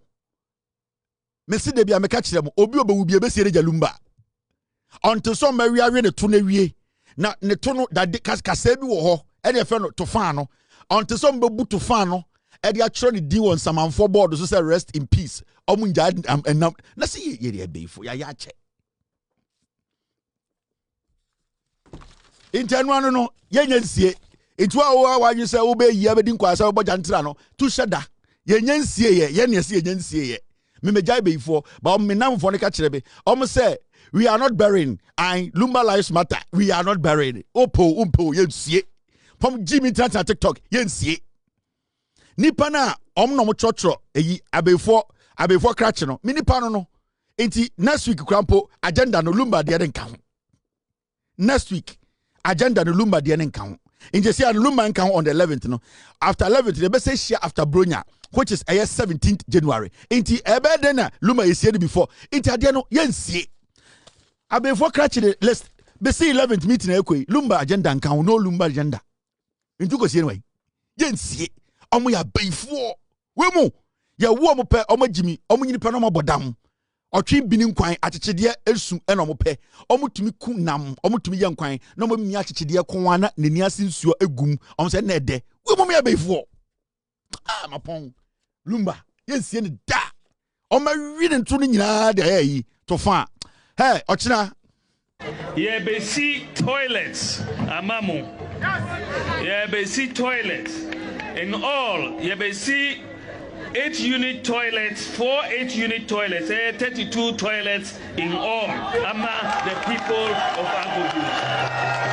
mesi de bia meka kire mo obi obewu bia be sie lumba until some we are ne to na wie na ne to no da kasa bi wo ho e de fe no to fan no until some be butu fan no e de atro ne di won samanfo board so say rest in peace omunja enam na se ye de beifo ya che intenu no yenya nsie etu a wa say wo be yi abedi nkwasa wo boja ntira no tu sheda yenya nsie ye ne se yenya nsie ye me mejai beifo ba me namfo ne ka kire be say we are not burying and Lumba lives matter we are not burying umpo yensie pom Jimmy Tata TikTok yensie nipa na no mo chocho eyi abefo cratch no me nipa no enti next week krampo agenda no Lumba de nka ho next week agenda no Lumba de nka ho enti say Lumba nka ho on the 11th no after 11th they be say share after Bronya which is 17th January enti ebe den na Lumba yesie before enti ade no yensie abefo cratch the list be say 11th meeting ekoi Lumba agenda nka ho no Lumba agenda enti ko sie no yensie omo ya beifo we mu ya wo mo pe omo Jimmy omo nyini pe no mo bodam otwe bini nkwan akyekede esu ena omo pe omo tumi ku nam omo tumi ye nkwan na omo mi akyekede konwa na nani ase nsuo egum omo se na ede we mu ya beifo mapon Lumba yensie ne da omo wi ne nto no nyina de ayi to fa hey ochina ye be see toilets amamu ye be see toilets in all ye be see 8-unit toilets, 4 8-unit toilets, 32 toilets in all among the people of Agogo.